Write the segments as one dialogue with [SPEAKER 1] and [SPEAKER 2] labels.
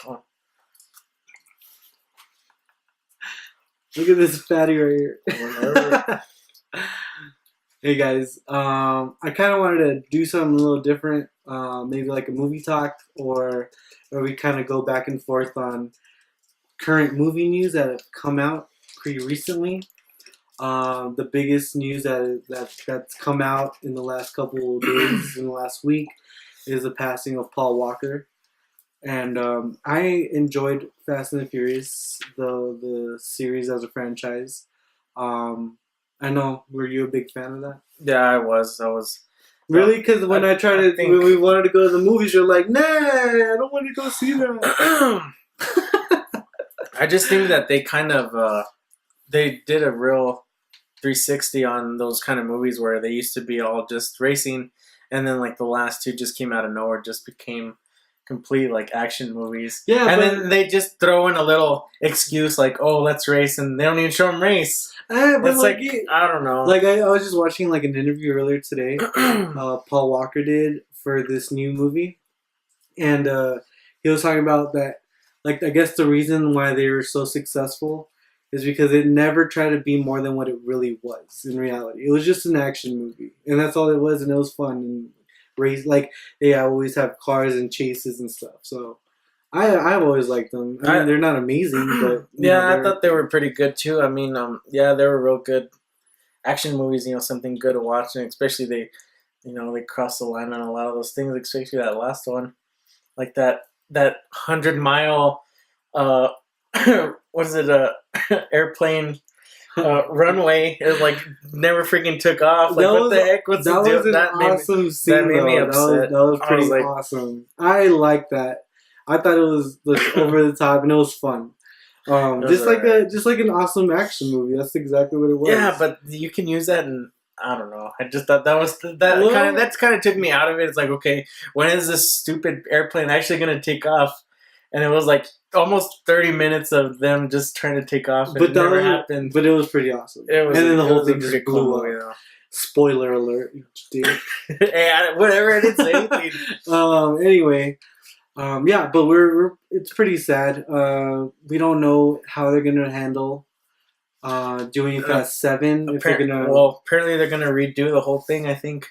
[SPEAKER 1] Oh.
[SPEAKER 2] Look at this fatty right here. Hey guys, I kind of wanted to do something a little different, maybe like a movie talk, or we kind of go back and forth on current movie news that have come out pretty recently. The biggest news that's come out in the last couple of days, in the last week, is the passing of Paul Walker. And I enjoyed Fast and the Furious, the series as a franchise. I know, were you a big fan of that?
[SPEAKER 1] Yeah, I was.
[SPEAKER 2] Really? Because when when we wanted to go to the movies, you're like, nah, I don't want to go see that.
[SPEAKER 1] I just think that they kind of they did a real 360 on those kind of movies where they used to be all just racing, and then like the last two just came out of nowhere, just became complete like action movies.
[SPEAKER 2] Yeah,
[SPEAKER 1] and then they just throw in a little excuse like, "Oh, let's race," and they don't even show them race. It's like I don't know.
[SPEAKER 2] Like I was just watching like an interview earlier today. Paul Walker did for this new movie, and he was talking about that. Like I guess the reason why they were so successful is because it never tried to be more than what it really was in reality. It was just an action movie, and that's all it was, and it was fun and race. Like they always have cars and chases and stuff. So I've always liked them. I mean, they're not amazing, but
[SPEAKER 1] yeah, I thought they were pretty good too. I mean, yeah, they were real good action movies. You know, something good to watch, and especially they crossed the line on a lot of those things. Especially that last one, like that 100-mile, what is it? Airplane. Runway is like never freaking took off. Like what the heck? What's the deal?
[SPEAKER 2] That was an awesome scene. That made me upset. That was pretty awesome. I like that. I thought it was over the top and it was fun. Just like an awesome action movie. That's exactly what it was.
[SPEAKER 1] Yeah, but you can use that in. I don't know. I just thought that kind of took me out of it. It's like, okay, when is this stupid airplane actually gonna take off? And it was like almost 30 minutes of them just trying to take off, and it never happened.
[SPEAKER 2] But it was pretty awesome. And then the whole thing just blew up. Yeah. Spoiler alert, dude.
[SPEAKER 1] Hey, whatever, I didn't say anything.
[SPEAKER 2] Anyway, yeah, but it's pretty sad. We don't know how they're gonna handle doing Fast 7.
[SPEAKER 1] Apparently they're gonna redo the whole thing, I think.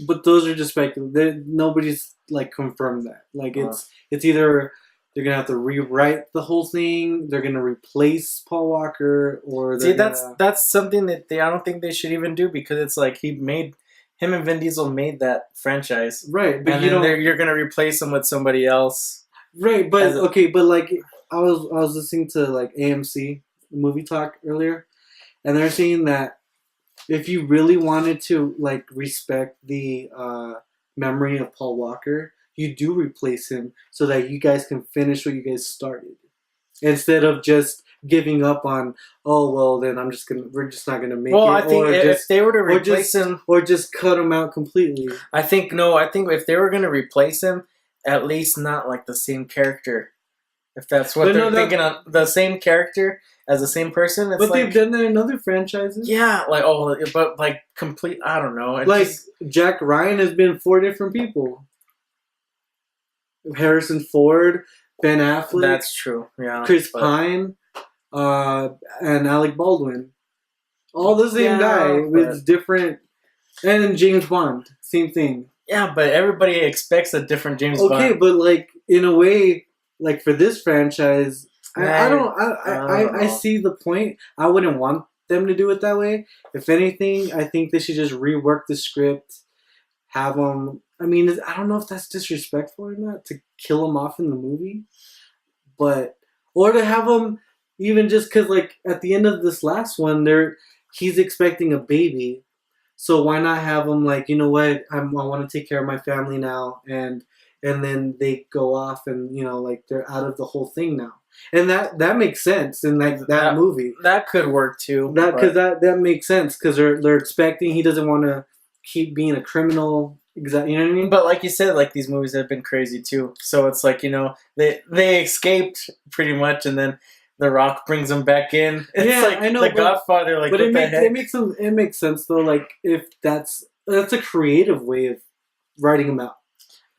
[SPEAKER 2] But those are just speculative. Nobody's like confirmed that. Like it's either they're gonna have to rewrite the whole thing, they're gonna replace Paul Walker, or
[SPEAKER 1] that's something that I don't think they should even do, because it's like him and Vin Diesel made that franchise,
[SPEAKER 2] right? But
[SPEAKER 1] and you're gonna replace him with somebody else,
[SPEAKER 2] right? But but like I was listening to like AMC Movie Talk earlier, and they're saying that if you really wanted to like respect the memory of Paul Walker, you do replace him so that you guys can finish what you guys started, instead of just giving up on, oh well, then we're just not gonna make it.
[SPEAKER 1] I think if they were to replace him,
[SPEAKER 2] or just cut him out completely.
[SPEAKER 1] I think if they were gonna replace him, at least not like the same character. If that's what they're thinking on, the same character as the same person. It's
[SPEAKER 2] they've done that in other franchises.
[SPEAKER 1] Yeah, but like complete. I don't know.
[SPEAKER 2] Jack Ryan has been 4 different people. Harrison Ford, Ben Affleck.
[SPEAKER 1] That's true. Yeah.
[SPEAKER 2] Chris Pine, and Alec Baldwin. All the same guy with different. And then James Bond, same thing.
[SPEAKER 1] Yeah, but everybody expects a different James Bond.
[SPEAKER 2] Okay, but like in a way, like for this franchise, I see the point. I wouldn't want them to do it that way. If anything, I think they should just rework the script, have them. I mean, I don't know if that's disrespectful or not to kill him off in the movie, or to have him even just because, like, at the end of this last one, he's expecting a baby, so why not have him like, you know what, I want to take care of my family now, and then they go off and like they're out of the whole thing now, and that makes sense in like that movie.
[SPEAKER 1] That could work too.
[SPEAKER 2] That makes sense because they're expecting he doesn't want to keep being a criminal. Exactly, you know what I mean?
[SPEAKER 1] But like you said, like these movies have been crazy too. So it's like, they escaped pretty much, and then The Rock brings them back in. It's like I know, The Godfather. Like, but
[SPEAKER 2] it makes sense though. Like if that's a creative way of writing them out,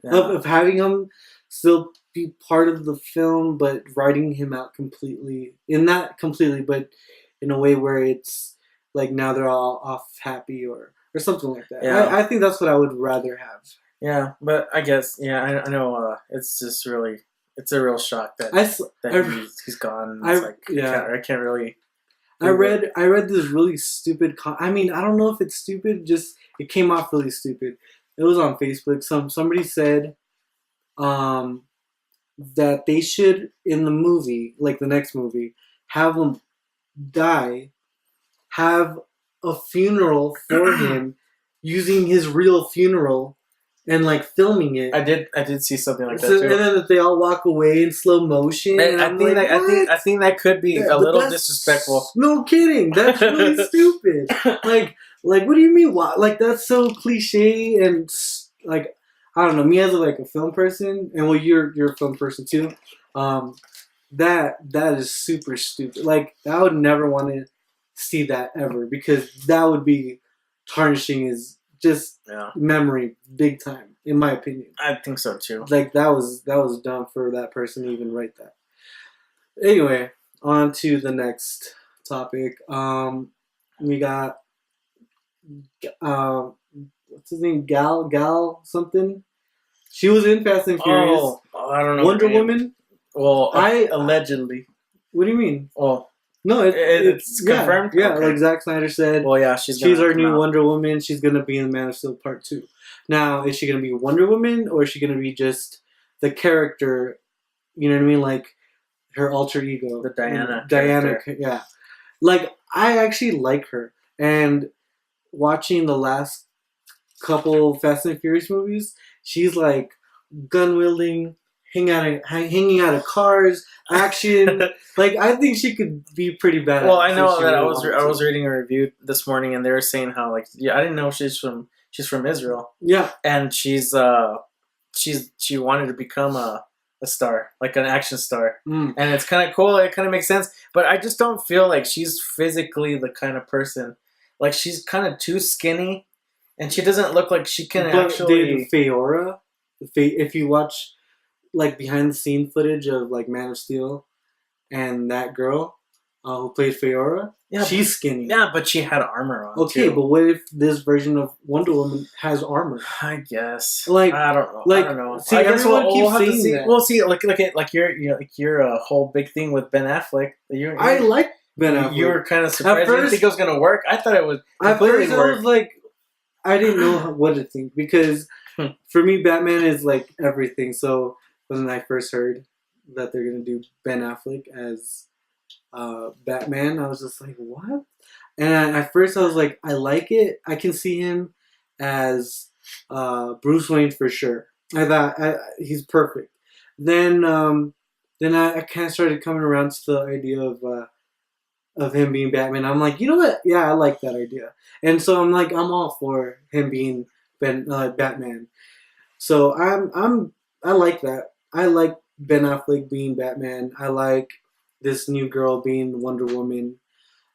[SPEAKER 2] of having them still be part of the film, but writing him out completely. Not completely, but in a way where it's like now they're all off happy or something like that.
[SPEAKER 1] Yeah.
[SPEAKER 2] I think that's what I would rather have.
[SPEAKER 1] Yeah, but I guess I know it's just really it's a real shock that he's gone. I can't really.
[SPEAKER 2] I read this really stupid. I mean, I don't know if it's stupid. Just it came off really stupid. It was on Facebook. Somebody said, that they should in the movie, like the next movie, have him die, have a funeral for him, using his real funeral, and like filming it.
[SPEAKER 1] I did see something like that too.
[SPEAKER 2] And then that they all walk away in slow motion.
[SPEAKER 1] And I think that could be a little disrespectful.
[SPEAKER 2] No kidding, that's really stupid. Like what do you mean? Why? Like that's so cliche and like I don't know. Me as a film person, and well, you're a film person too. That is super stupid. Like I would never want to see that ever because that would be tarnishing his memory big time, in my opinion.
[SPEAKER 1] I think so too.
[SPEAKER 2] Like that was dumb for that person to even write that. Anyway, on to the next topic. We got what's his name? Gal something. She was in Fast and Furious.
[SPEAKER 1] Oh, I don't know.
[SPEAKER 2] Wonder Woman.
[SPEAKER 1] Well, allegedly.
[SPEAKER 2] What do you mean?
[SPEAKER 1] Oh.
[SPEAKER 2] No, it's
[SPEAKER 1] confirmed?
[SPEAKER 2] Yeah,
[SPEAKER 1] okay.
[SPEAKER 2] Like Zack Snyder said.
[SPEAKER 1] Well, yeah, she's
[SPEAKER 2] our new Wonder Woman. She's going to be in Man of Steel Part 2. Now, is she going to be Wonder Woman or is she going to be just the character, you know what I mean? Like her alter ego.
[SPEAKER 1] The Diana.
[SPEAKER 2] Yeah. Like, I actually like her. And watching the last couple Fast and Furious movies, she's like gun wielding, hanging out of cars, action. Like I think she could be pretty bad.
[SPEAKER 1] Well, I know that I was reading a review this morning, and they were saying how I didn't know she's from Israel.
[SPEAKER 2] Yeah,
[SPEAKER 1] and she wanted to become a star, like an action star, and it's kind of cool. It kind of makes sense, but I just don't feel like she's physically the kind of person. Like she's kind of too skinny, and she doesn't look like she can actually.
[SPEAKER 2] Feora, if you watch like behind the scene footage of like Man of Steel and that girl who played Feora, she's skinny.
[SPEAKER 1] Yeah, but she had armor on.
[SPEAKER 2] Okay,
[SPEAKER 1] too.
[SPEAKER 2] but what if this version of Wonder Woman has armor?
[SPEAKER 1] I guess.
[SPEAKER 2] Like
[SPEAKER 1] I don't know.
[SPEAKER 2] Like,
[SPEAKER 1] I don't know.
[SPEAKER 2] See,
[SPEAKER 1] I guess
[SPEAKER 2] everyone keeps
[SPEAKER 1] we'll have to
[SPEAKER 2] saying
[SPEAKER 1] see.
[SPEAKER 2] that.
[SPEAKER 1] We'll see. Look at your whole big thing with Ben Affleck.
[SPEAKER 2] I like Ben Affleck.
[SPEAKER 1] You were kind of surprised. You didn't think it was going to work. I thought it was.
[SPEAKER 2] At first, I was like, I didn't know what to think because for me, Batman is like everything. So when I first heard that they're gonna do Ben Affleck as Batman, I was just like, what? And at first, I was like, I like it. I can see him as Bruce Wayne for sure. I thought he's perfect. Then I kind of started coming around to the idea of him being Batman. I'm like, you know what? Yeah, I like that idea. And so I'm like, I'm all for him being Batman. So I like that. I like Ben Affleck being Batman. I like this new girl being Wonder Woman.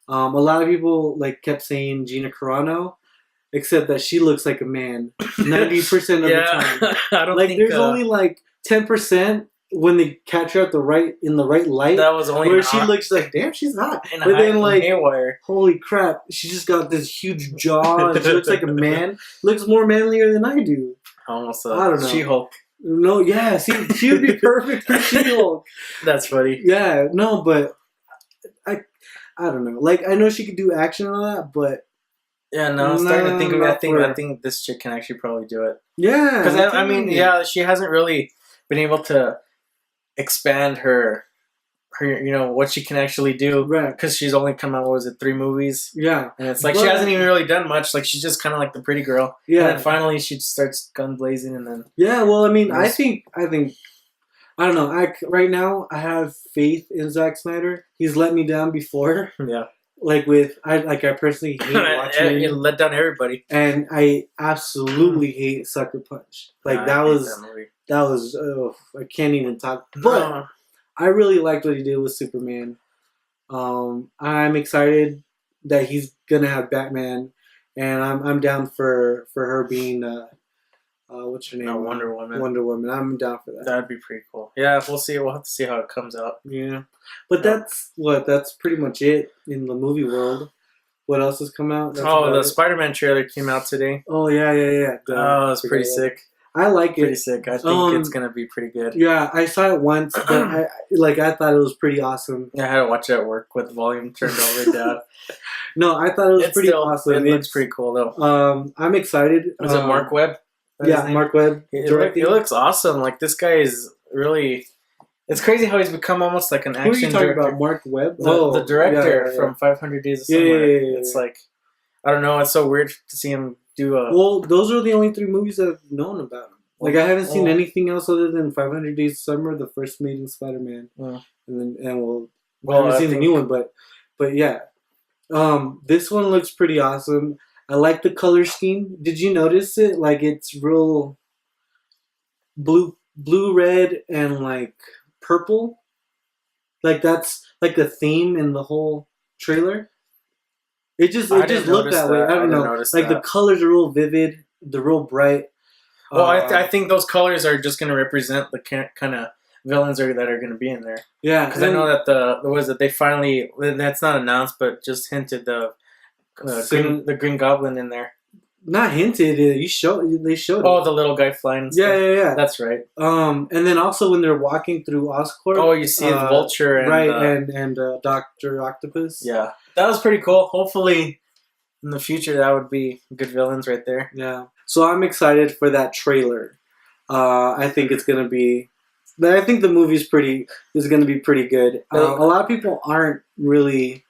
[SPEAKER 2] A lot of people like kept saying Gina Carano, except that she looks like a man 90% of the time.
[SPEAKER 1] I don't
[SPEAKER 2] like
[SPEAKER 1] think
[SPEAKER 2] there's only like 10% when they catch her in the right light.
[SPEAKER 1] That was only
[SPEAKER 2] where she looks like, damn, she's hot.
[SPEAKER 1] And
[SPEAKER 2] but then like,
[SPEAKER 1] haywire.
[SPEAKER 2] Holy crap, she just got this huge jaw and she looks like a man. Looks more manlier than I do.
[SPEAKER 1] Almost
[SPEAKER 2] I don't know.
[SPEAKER 1] She-Hulk.
[SPEAKER 2] No, yeah, see, she would be perfect for She-Hulk.
[SPEAKER 1] That's funny.
[SPEAKER 2] Yeah, no, but I don't know. Like, I know she could do action and all that, but
[SPEAKER 1] yeah, no, I'm starting to think of it. I think this chick can actually probably do it.
[SPEAKER 2] Yeah,
[SPEAKER 1] because I mean, yeah, she hasn't really been able to expand her what she can actually do,
[SPEAKER 2] right?
[SPEAKER 1] Because she's only come out, what was it, 3 movies?
[SPEAKER 2] Yeah,
[SPEAKER 1] and it's like she hasn't even really done much. Like she's just kind of like the pretty girl.
[SPEAKER 2] Yeah,
[SPEAKER 1] and then finally she starts gun blazing, and then
[SPEAKER 2] well, I mean, I think I don't know. Right now I have faith in Zack Snyder. He's let me down before.
[SPEAKER 1] Yeah,
[SPEAKER 2] like I personally hate watching
[SPEAKER 1] it. Let down everybody,
[SPEAKER 2] and I absolutely hate Sucker Punch. Like that was I can't even talk. But I really liked what he did with Superman. I'm excited that he's gonna have Batman, and I'm down for her being what's her name?
[SPEAKER 1] No, Wonder Woman.
[SPEAKER 2] Wonder Woman. I'm down for that.
[SPEAKER 1] That'd be pretty cool. Yeah, we'll see. We'll have to see how it comes out.
[SPEAKER 2] Yeah, but that's pretty much it in the movie world. What else has come out?
[SPEAKER 1] The Spider-Man trailer came out today.
[SPEAKER 2] Oh yeah.
[SPEAKER 1] It's pretty sick.
[SPEAKER 2] I like it.
[SPEAKER 1] Pretty sick. I think it's gonna be pretty good.
[SPEAKER 2] Yeah, I saw it once, but I thought it was pretty awesome.
[SPEAKER 1] I had to watch it at work with the volume turned all the way down.
[SPEAKER 2] No, I thought it was pretty awesome.
[SPEAKER 1] It looks pretty cool though.
[SPEAKER 2] I'm excited.
[SPEAKER 1] Is it Mark Webb?
[SPEAKER 2] Yeah, Mark Webb.
[SPEAKER 1] It looks awesome. Like this guy is really. It's crazy how he's become almost like an action.
[SPEAKER 2] Who are you talking about? Mark Webb?
[SPEAKER 1] The director from 500 Days of Summer.
[SPEAKER 2] Yeah.
[SPEAKER 1] It's like, I don't know. It's so weird to see him do a.
[SPEAKER 2] Well, those are the only 3 movies I've known about him. Like I haven't seen anything else other than 500 Days of Summer, the first Amazing Spider-Man, and I haven't seen the new one, but yeah, this one looks pretty awesome. I like the color scheme. Did you notice it? Like it's real blue, red, and like purple. Like that's like the theme in the whole trailer. It just looked that way. I don't know. Like the colors are real vivid. They're real bright.
[SPEAKER 1] Well, I think those colors are just going to represent the kind of villains that are going to be in there.
[SPEAKER 2] Yeah,
[SPEAKER 1] because I know that they finally, that's not announced, but just hinted the Green Goblin in there.
[SPEAKER 2] Not hinted. They showed it.
[SPEAKER 1] Oh, the little guy flying.
[SPEAKER 2] Yeah.
[SPEAKER 1] That's right.
[SPEAKER 2] And then also when they're walking through Oscorp.
[SPEAKER 1] Oh, you see the Vulture
[SPEAKER 2] and Dr. Octopus.
[SPEAKER 1] Yeah, that was pretty cool. Hopefully, in the future, that would be good villains right there.
[SPEAKER 2] Yeah. So I'm excited for that trailer. I think it's gonna be. I think the movie's going to be pretty good. A lot of people aren't really.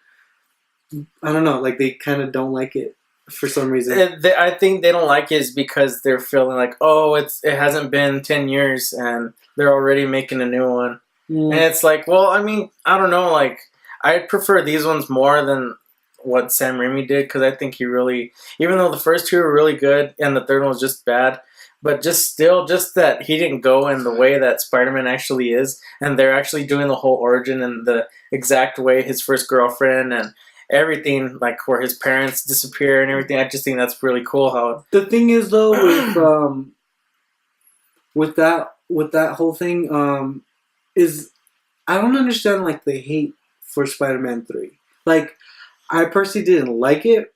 [SPEAKER 2] I don't know. Like they kind of don't like it. For some reason,
[SPEAKER 1] I think they don't like it is because they're feeling like, it hasn't been 10 years and they're already making a new one. And it's like, well, I mean, I don't know. Like, I prefer these ones more than what Sam Raimi did because I think he really, even though the first 2 were really good and the third one was just bad, but just that he didn't go in the way that Spider-Man actually is, and they're actually doing the whole origin and the exact way his first girlfriend and everything, like where his parents disappear and everything. I just think that's really cool. How
[SPEAKER 2] the thing is though with that whole thing is I don't understand like the hate for Spider-Man 3. Like I personally didn't like it,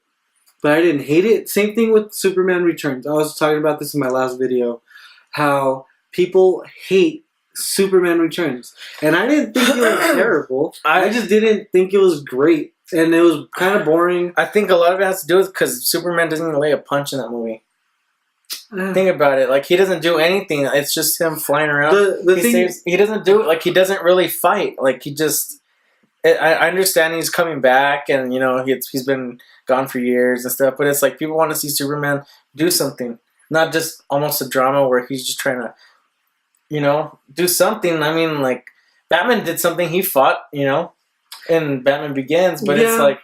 [SPEAKER 2] but I didn't hate it. Same thing with Superman Returns. I was talking about this in my last video, how people hate Superman Returns, and I didn't think it was terrible. I just didn't think it was great. And it was kind of boring.
[SPEAKER 1] I think a lot of it has to do with because Superman doesn't even lay a punch in that movie. Think about it. Like, he doesn't do anything. It's just him flying around. He doesn't do it. Like, he doesn't really fight. Like, he just... I understand he's coming back and, you know, he's been gone for years and stuff. But it's like, people want to see Superman do something. Not just almost a drama where he's just trying to, you know, do something. I mean, like, Batman did something. He fought, you know. In Batman Begins, but it's like,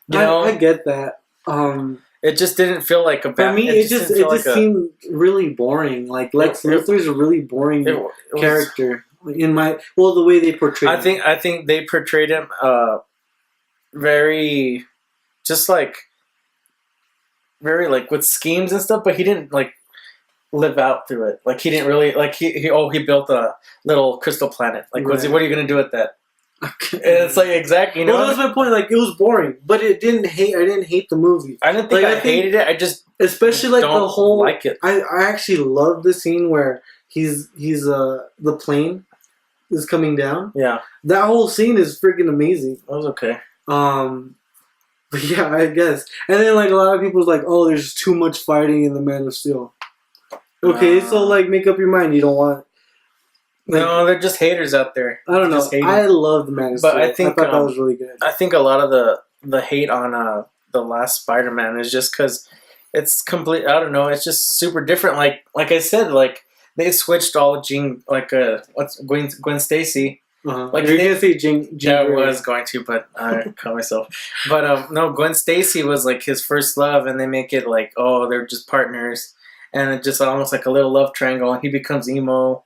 [SPEAKER 1] you know,
[SPEAKER 2] I get that.
[SPEAKER 1] It just didn't feel like a Batman.
[SPEAKER 2] For me, it just seemed really boring. Like Lex Luthor's a really boring character the way they portrayed him.
[SPEAKER 1] I think they portrayed him very with schemes and stuff, but he didn't like live out through it. Like he didn't really like he built a little crystal planet. Like what are you gonna do with that? And it's like exactly, you know.
[SPEAKER 2] Well, that's my point. Like it was boring, but I didn't hate the movie.
[SPEAKER 1] I didn't think I hated it. I just
[SPEAKER 2] especially like the whole
[SPEAKER 1] like it.
[SPEAKER 2] I actually love the scene where he's the plane is coming down.
[SPEAKER 1] Yeah,
[SPEAKER 2] that whole scene is freaking amazing.
[SPEAKER 1] That was okay.
[SPEAKER 2] But yeah, I guess. And then like a lot of people's like, oh, there's too much fighting in the Man of Steel. Okay, so like make up your mind. You don't want. Like,
[SPEAKER 1] no, they're just haters out there.
[SPEAKER 2] I don't know. I love the Man of Steel. But I thought that was really good.
[SPEAKER 1] I think a lot of the hate on the last Spider-Man is just because it's complete. I don't know. It's just super different. Like I said, like they switched all Jean, like what's Gwen Stacy.
[SPEAKER 2] Like you're gonna say Jean.
[SPEAKER 1] Yeah, I was going to, but I caught myself. But no, Gwen Stacy was like his first love, and they make it like they're just partners, and it's just almost like a little love triangle, and he becomes emo.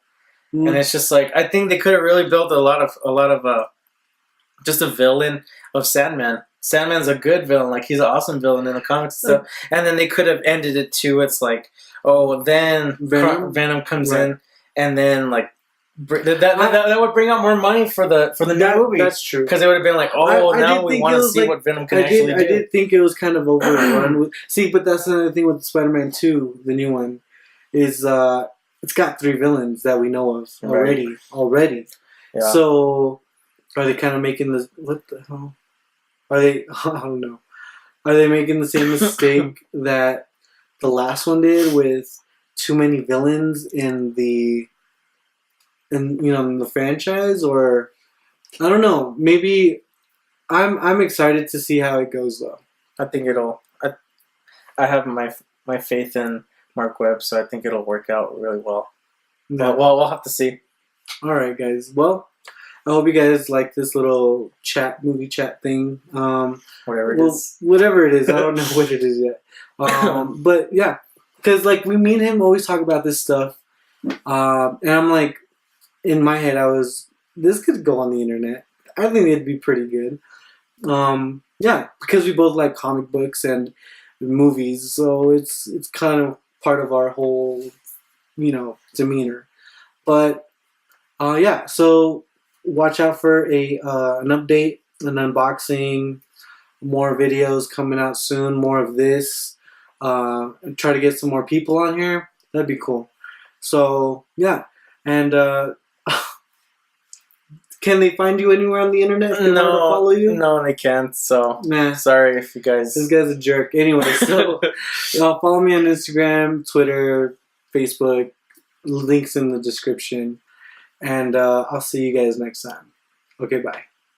[SPEAKER 1] And it's just like I think they could have really built a lot of just a villain of Sandman, Sandman's a good villain. Like, he's an awesome villain in the comics and stuff. And then they could have ended it too. It's like, oh, then Venom comes in, and then like that would bring out more money for the new movie.
[SPEAKER 2] That's true.
[SPEAKER 1] Because it would have been like, oh, now we want to see what Venom can actually do.
[SPEAKER 2] I did think it was kind of overrun. See, but that's another thing with Spider-Man 2, the new one, is it's got 3 villains that we know of already. Yeah. So are they kind of making this? What the hell? Are they? I don't know. Are they making the same mistake that the last one did with too many villains in the franchise? Or I don't know. Maybe I'm excited to see how it goes though.
[SPEAKER 1] I think it'll. I have my faith in Mark Webb, so I think it'll work out really well. No. Well, we'll have to see.
[SPEAKER 2] All right, guys. Well, I hope you guys like this little movie chat thing.
[SPEAKER 1] Whatever it is.
[SPEAKER 2] Whatever it is. I don't know what it is yet. But yeah, because like me and him always talk about this stuff. And I'm like, in my head, this could go on the internet. I think it'd be pretty good. Yeah, because we both like comic books and movies, so it's kind of part of our whole, demeanor. But yeah, so watch out for an update, an unboxing, more videos coming out soon, more of this. Try to get some more people on here. That'd be cool. So yeah, and can they find you anywhere on the internet if they want to follow you?
[SPEAKER 1] No, they can't. So sorry if you guys.
[SPEAKER 2] This guy's a jerk. Anyway, so follow me on Instagram, Twitter, Facebook. Links in the description. And I'll see you guys next time. Okay, bye.